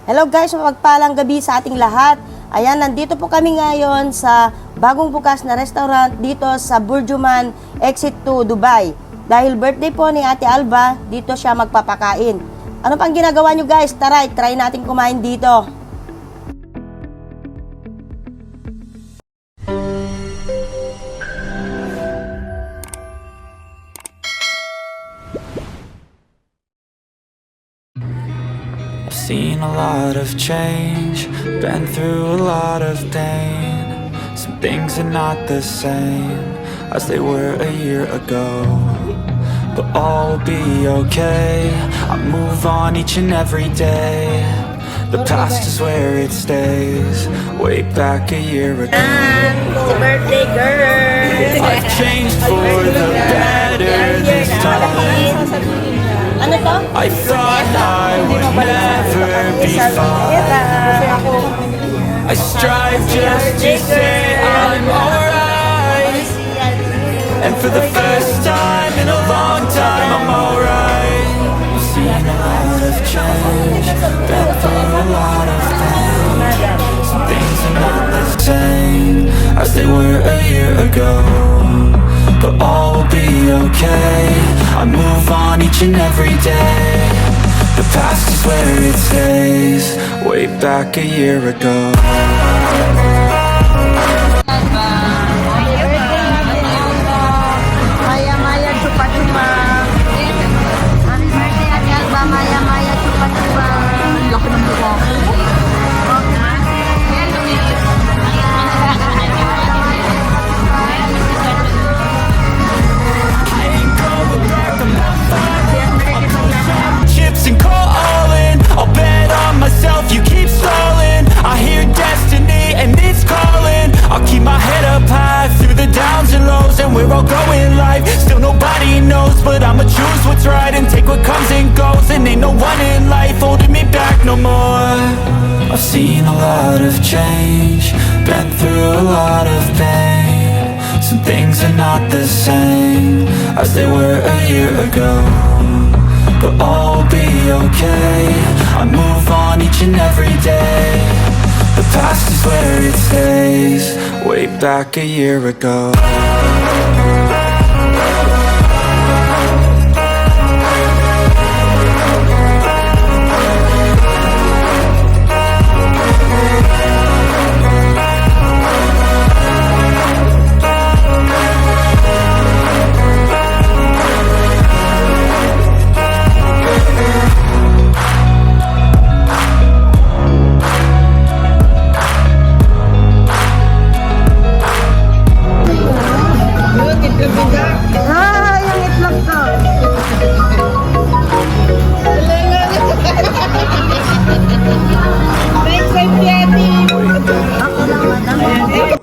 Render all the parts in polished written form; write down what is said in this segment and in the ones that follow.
Hello guys, mapagpalang gabi sa ating lahat. Ayan, nandito po kami ngayon sa bagong bukas na restaurant dito sa Burjuman Exit to Dubai. Dahil birthday po ni Ate Alba, dito siya magpapakain. Ano pang ginagawa nyo guys? Tara, try natin kumain dito. Seen a lot of change, been through a lot of pain. Some things are not the same as they were a year ago, but all will be okay. I move on each and every day. The past is where it stays, way back a year ago. Birthday girl! I've changed for the better this time. Ano to? I thought I would never be fine. I strive just to say I'm alright, and for the first time in a long time I'm alright. I've seen a lot of change, been through a lot of pain. Some things are not the same as they were a year ago, but all will be okay. I move on each and every day. The past is where it stays, way back a year ago. Maya chupa-chupa. Happy birthday Ate Alba, Maya chupa-chupa. Laki ng mukha ko. Chips and call all in, I'll bet on myself, you keep stalling. I hear destiny and it's calling. I'll keep my head up high through the downs and lows, and we're all going life. Still nobody knows, but I'ma choose what's right and take what comes and goes. And ain't no one in life holding me back no more. I've seen a lot of change, been through a lot of pain. Some things are not the same as they were a year ago, but all will be okay. I move on each and every day. The past is where it stays, way back a year ago. Yung itlog ko. Thanks, Pieti. Ako lang, madam.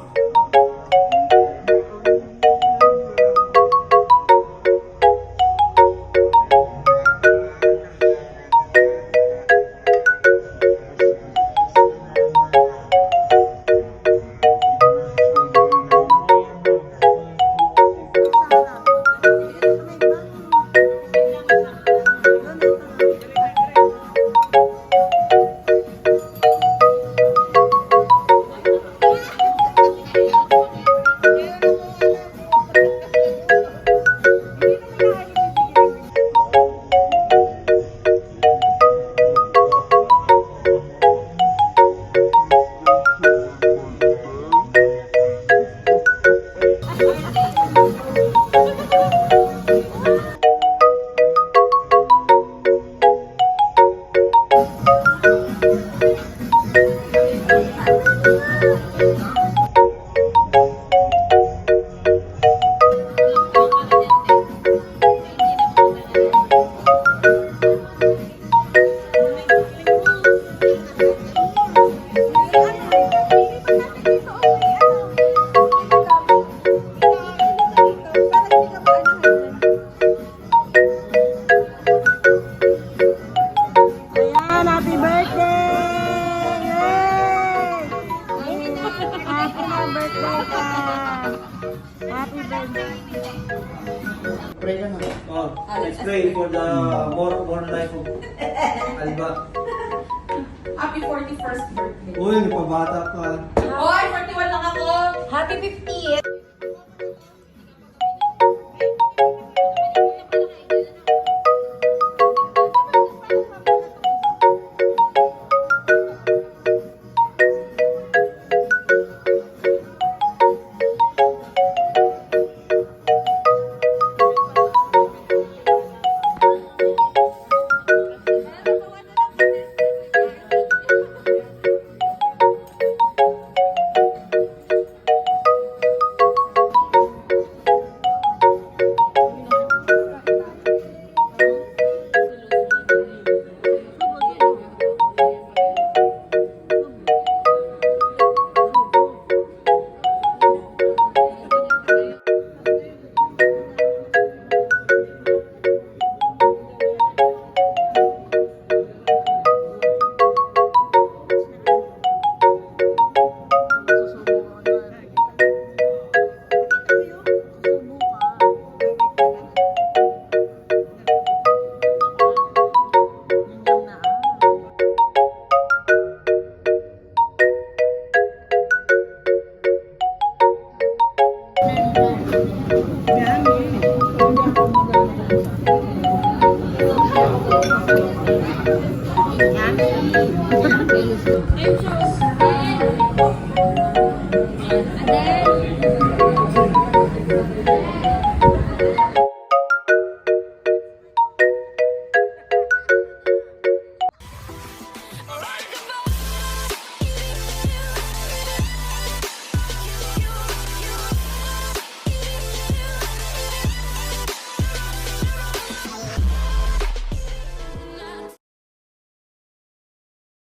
Pray ka na. Oh, let's pray for the more life of Alba. Happy 41st birthday. Uy, nagpabata pa. Hoy, 41 lang ako. Happy 50th! Yummy.